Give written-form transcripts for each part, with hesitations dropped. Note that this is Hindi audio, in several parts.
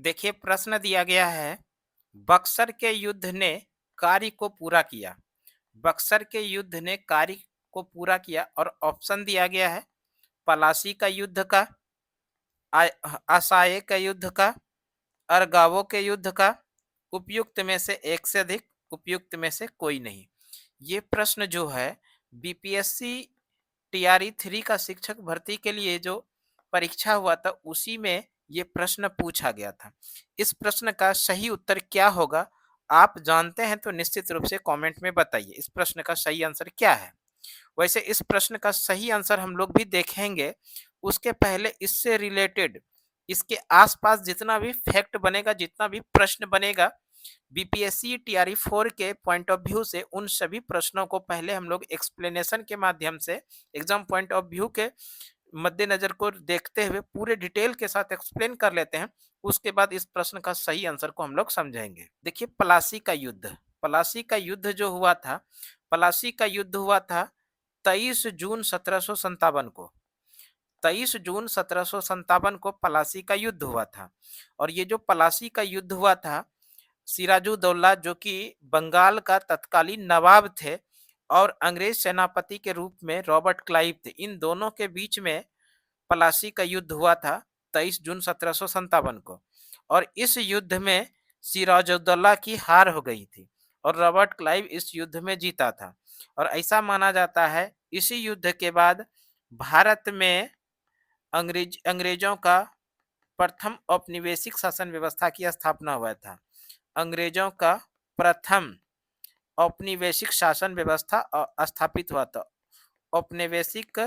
देखिए प्रश्न दिया गया है, बक्सर के युद्ध ने कार्य को पूरा किया। बक्सर के युद्ध ने कार्य को पूरा किया और ऑप्शन दिया गया है पलासी का युद्ध का, असाये का युद्ध का, अरगावो के युद्ध का, उपयुक्त में से एक से अधिक, उपयुक्त में से कोई नहीं। ये प्रश्न जो है बीपीएससी टीआरई 3 का शिक्षक भर्ती के लिए जो परीक्षा हुआ था उसी में ये प्रश्न पूछा गया था। इस प्रश्न का सही उत्तर क्या होगा? आप जानते हैं तो निश्चित रूप से कमेंट में बताइए इस प्रश्न का सही आंसर क्या है। वैसे इस प्रश्न का सही आंसर हम लोग भी देखेंगे, उसके पहले इससे रिलेटेड इसके आसपास जितना भी फैक्ट बनेगा, जितना भी प्रश्न बनेगा बीपीएससी टीआरई 4 के पॉइंट ऑफ व्यू से, उन सभी प्रश्नों को पहले हम लोग एक्सप्लेनेशन के माध्यम से, एग्जाम पॉइंट ऑफ व्यू के मद्देनजर को देखते हुए पूरे डिटेल के साथ एक्सप्लेन कर लेते हैं। उसके बाद इस प्रश्न का सही आंसर को हम लोग समझेंगे। देखिए पलासी का युद्ध, पलासी का युद्ध जो हुआ था, पलासी का युद्ध हुआ था 23 जून 1757 को। 23 जून 1757 को पलासी का युद्ध हुआ था। और ये जो पलासी का युद्ध हुआ था, सिराजुद्दौला जो कि बंगाल का तत्कालीन नवाब थे और अंग्रेज सेनापति के रूप में रॉबर्ट क्लाइव थे, इन दोनों के बीच में पलासी का युद्ध हुआ था 23 जून 1757 को। और इस युद्ध में सिराजुद्दौला की हार हो गई थी और रॉबर्ट क्लाइव इस युद्ध में जीता था। और ऐसा माना जाता है इसी युद्ध के बाद भारत में अंग्रेजों का प्रथम औपनिवेशिक शासन व्यवस्था की स्थापना हुआ था। अंग्रेजों का प्रथम औपनिवेशिक शासन व्यवस्था स्थापित हुआ था। औपनिवेशिक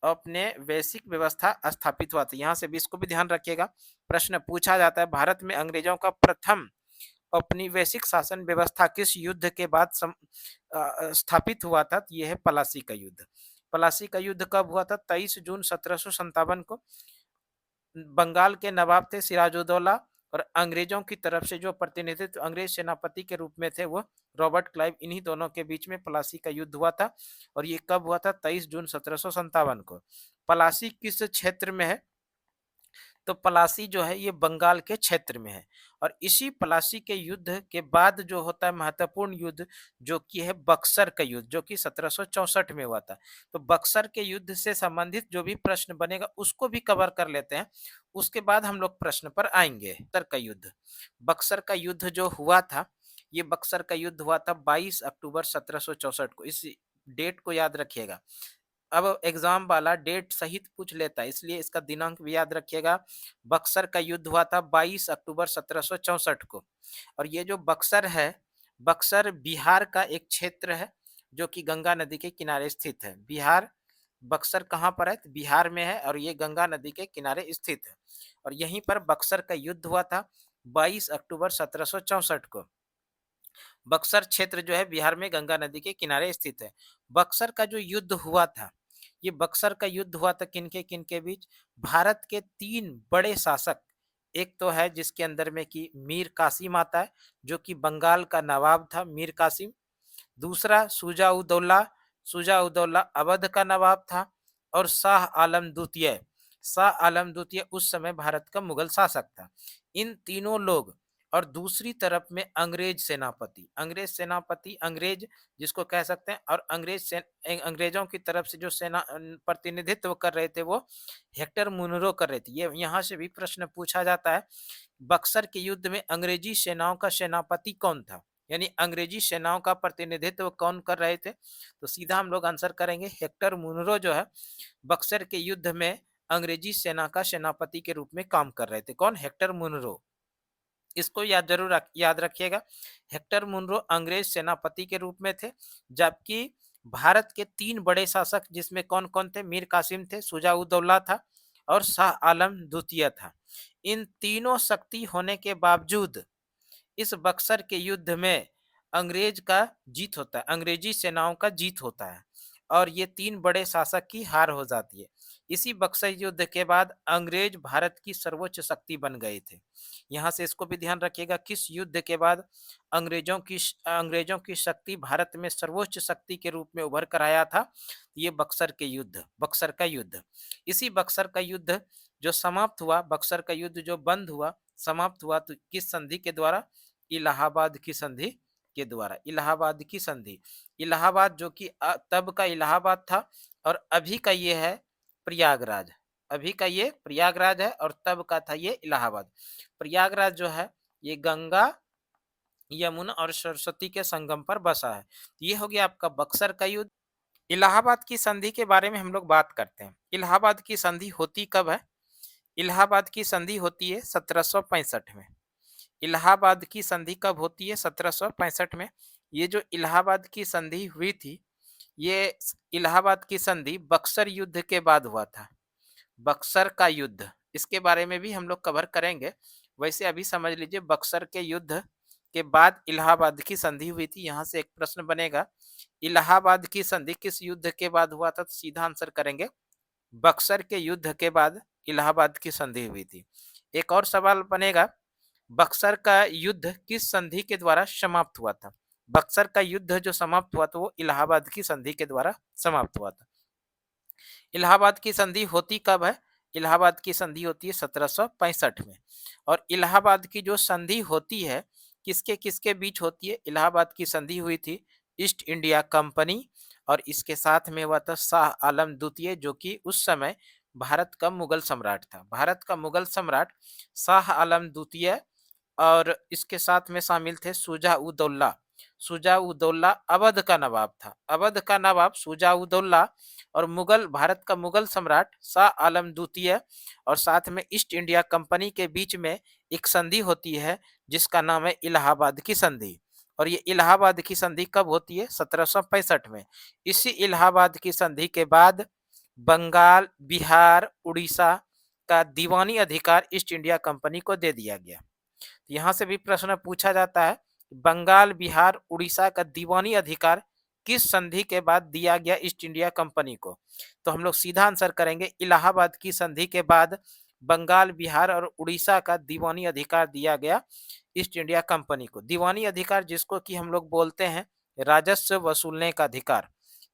औपनिवेशिक व्यवस्था स्थापित हुआ था। यहाँ से भी इसको भी ध्यान रखिएगा, प्रश्न पूछा जाता है भारत में अंग्रेजों का प्रथम औपनिवेशिक शासन व्यवस्था किस युद्ध के बाद स्थापित हुआ था? यह है पलासी का युद्ध। पलासी का युद्ध कब हुआ था? 23 जून 1757 को। बंगाल के नवाब थे सिराजुद्दौला और अंग्रेजों की तरफ से जो प्रतिनिधित्व अंग्रेज सेनापति के रूप में थे वो रॉबर्ट क्लाइव, इन्हीं दोनों के बीच में पलासी का युद्ध हुआ था। और ये कब हुआ था? 23 जून 1757 को। पलासी किस क्षेत्र में है? तो पलासी जो है ये बंगाल के क्षेत्र में है। और इसी पलासी के युद्ध के बाद जो होता है महत्वपूर्ण युद्ध, जो कि है बक्सर का युद्ध, जो कि 1764 में हुआ था। तो बक्सर के युद्ध से संबंधित जो भी प्रश्न बनेगा उसको भी कवर कर लेते हैं, उसके बाद हम लोग प्रश्न पर आएंगे। बक्सर का युद्ध, बक्सर का युद्ध जो हुआ था, ये बक्सर का युद्ध हुआ था 22 अक्टूबर 1764 को। इस डेट को याद रखिएगा। अब एग्जाम वाला डेट सहित पूछ लेता है, इसलिए इसका दिनांक भी याद रखिएगा। बक्सर का युद्ध हुआ था 22 अक्टूबर 1764 को। और ये जो बक्सर है, बक्सर बिहार का एक क्षेत्र है जो कि गंगा नदी के किनारे स्थित है। बिहार, बक्सर कहाँ पर है? तो बिहार में है और ये गंगा नदी के किनारे स्थित है। और यहीं पर बक्सर का युद्ध हुआ था 22 अक्टूबर 1764 को। बक्सर क्षेत्र जो है बिहार में गंगा नदी के किनारे स्थित है। बक्सर का जो युद्ध हुआ था, ये बक्सर का युद्ध हुआ था किनके किनके बीच? भारत के 3 बड़े शासक, एक तो है जिसके अंदर में कि मीर कासिम आता है जो कि बंगाल का नवाब था, मीर कासिम। दूसरा शुजा-उद-दौला, शुजा-उद-दौला अवध का नवाब था। और शाह आलम द्वितीय, शाह आलम द्वितीय उस समय भारत का मुगल शासक था। इन तीनों लोग, और दूसरी तरफ में अंग्रेज सेनापति, अंग्रेज सेनापति, अंग्रेज जिसको कह सकते हैं, और अंग्रेजों की तरफ से जो सेना प्रतिनिधित्व कर रहे थे वो हेक्टर मुनरो कर रहे थे। ये यहाँ से भी प्रश्न पूछा जाता है, बक्सर के युद्ध में अंग्रेजी सेनाओं का सेनापति कौन था, यानी अंग्रेजी सेनाओं का प्रतिनिधित्व कौन कर रहे थे? तो सीधा हम लोग आंसर करेंगे हेक्टर मुनरो जो है बक्सर के युद्ध में अंग्रेजी सेना का सेनापति के रूप में काम कर रहे थे। कौन? Hector Munro. इसको याद रखिएगा। हेक्टर मुनरो अंग्रेज सेनापति के रूप में थे, जबकि भारत के 3 बड़े शासक जिसमें कौन कौन थे? मीर कासिम थे, शुजा-उद-दौला था और शाह आलम द्वितीय था। इन तीनों शक्ति होने के बावजूद इस बक्सर के युद्ध में अंग्रेज का जीत होता है, अंग्रेजी सेनाओं का जीत होता है और ये 3 बड़े शासक की हार हो जाती है। इसी बक्सर युद्ध के बाद अंग्रेज भारत की सर्वोच्च शक्ति बन गए थे। यहाँ से इसको भी ध्यान रखिएगा, किस युद्ध के बाद अंग्रेजों की शक्ति भारत में सर्वोच्च शक्ति के रूप में उभर कर आया था? ये बक्सर के युद्ध, बक्सर का युद्ध। इसी बक्सर का युद्ध जो समाप्त हुआ, बक्सर का युद्ध जो बंद हुआ, समाप्त हुआ तो किस संधि के द्वारा? इलाहाबाद की संधि के द्वारा। इलाहाबाद की संधि। इलाहाबाद जो कि तब का इलाहाबाद था और अभी का ये है प्रयागराज। अभी का ये प्रयागराज है और तब का था ये इलाहाबाद। प्रयागराज जो है ये गंगा, यमुना और सरस्वती के संगम पर बसा है। ये हो गया आपका बक्सर का युद्ध। इलाहाबाद की संधि के बारे में हम लोग बात करते हैं। इलाहाबाद की संधि होती कब है? इलाहाबाद की संधि होती है 1765 में। इलाहाबाद की संधि कब होती है? 1765 में। ये जो इलाहाबाद की संधि हुई थी, ये इलाहाबाद की संधि बक्सर युद्ध के बाद हुआ था। बक्सर का युद्ध, इसके बारे में भी हम लोग कवर करेंगे। वैसे अभी समझ लीजिए बक्सर के युद्ध के बाद इलाहाबाद की संधि हुई थी। यहाँ से एक प्रश्न बनेगा, इलाहाबाद की संधि किस युद्ध के बाद हुआ था? तो सीधा आंसर करेंगे बक्सर के युद्ध के बाद इलाहाबाद की संधि हुई थी। एक और सवाल बनेगा, बक्सर का युद्ध किस संधि के द्वारा समाप्त हुआ था? बक्सर का युद्ध जो समाप्त हुआ था वो इलाहाबाद की संधि के द्वारा समाप्त हुआ था। इलाहाबाद की संधि होती कब है? इलाहाबाद की संधि होती है 1765 में। और इलाहाबाद की जो संधि होती है किसके किसके बीच होती है? इलाहाबाद की संधि हुई थी ईस्ट इंडिया कंपनी और इसके साथ में हुआ था शाह आलम द्वितीय, जो कि उस समय भारत का मुगल सम्राट था। भारत का मुगल सम्राट शाह आलम द्वितीय और इसके साथ में शामिल थे शुजा-उद-दौला। शुजा-उद-दौला अवध का नवाब था। अवध का नवाब शुजा-उद-दौला और भारत का मुगल सम्राट शाह आलम द्वितीय और साथ में ईस्ट इंडिया कंपनी के बीच में एक संधि होती है जिसका नाम है इलाहाबाद की संधि। और ये इलाहाबाद की संधि कब होती है? 1765 में। इसी इलाहाबाद की संधि के बाद बंगाल, बिहार, उड़ीसा का दीवानी अधिकार ईस्ट इंडिया कंपनी को दे दिया गया। यहाँ से भी प्रश्न पूछा जाता है, बंगाल, बिहार, उड़ीसा का दीवानी अधिकार किस संधि के बाद दिया गया ईस्ट इंडिया कंपनी को? तो हम लोग सीधा आंसर करेंगे इलाहाबाद की संधि के बाद बंगाल, बिहार और उड़ीसा का दीवानी अधिकार दिया गया ईस्ट इंडिया कंपनी को। दीवानी अधिकार जिसको कि हम लोग बोलते हैं राजस्व वसूलने का अधिकार।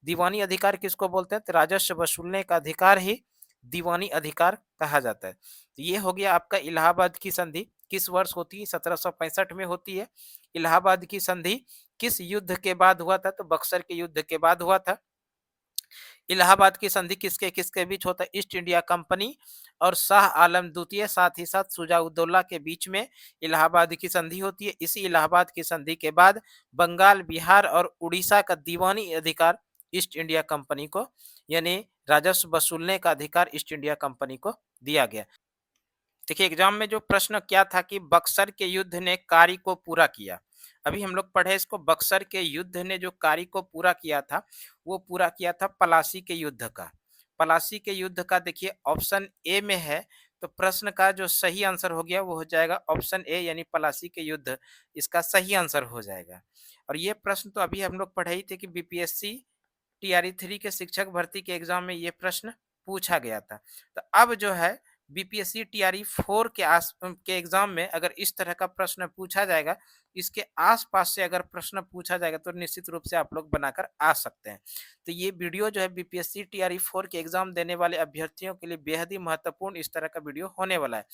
दीवानी अधिकार किसको बोलते हैं? तो राजस्व वसूलने का अधिकार ही दीवानी अधिकार कहा जाता है। तो ये हो गया आपका इलाहाबाद की संधि किस वर्ष होती है? 1765 में होती है। इलाहाबाद की संधि किस युद्ध के बाद हुआ था? तो बक्सर के युद्ध के बाद हुआ था। इलाहाबाद की संधि किसके किसके बीच होता है? ईस्ट इंडिया कंपनी और शाह आलम द्वितीय, साथ ही साथ शुजा-उद-दौला के बीच में इलाहाबाद की संधि होती है। इसी इलाहाबाद की संधि के बाद बंगाल, बिहार और उड़ीसा का दीवानी अधिकार ईस्ट इंडिया कंपनी को, यानी राजस्व वसूलने का अधिकार ईस्ट इंडिया कंपनी को दिया गया। देखिए एग्जाम में जो प्रश्न क्या था कि बक्सर के युद्ध ने कार्य को पूरा किया। अभी हम लोग पढ़े इसको, बक्सर के युद्ध ने जो कार्य को पूरा किया था वो पूरा किया था पलासी के युद्ध का। पलासी के युद्ध का देखिए ऑप्शन ए में है, तो प्रश्न का जो सही आंसर हो गया वो हो जाएगा ऑप्शन ए, यानी पलासी के युद्ध इसका सही आंसर हो जाएगा। और ये प्रश्न तो अभी हम लोग पढ़े ही थे कि बीपीएससी टीआरई 3 के शिक्षक भर्ती के एग्जाम में ये प्रश्न पूछा गया था। तो अब जो है बीपीएससी टीआरई 4 के एग्जाम में अगर इस तरह का प्रश्न पूछा जाएगा, इसके आस-पास से अगर प्रश्न पूछा जाएगा तो निश्चित रूप से आप लोग बनाकर आ सकते हैं। तो ये वीडियो जो है बीपीएससी टीआरई 4 के एग्जाम देने वाले अभ्यर्थियों के लिए बेहद ही महत्वपूर्ण इस तरह का वीडियो होने वाला है।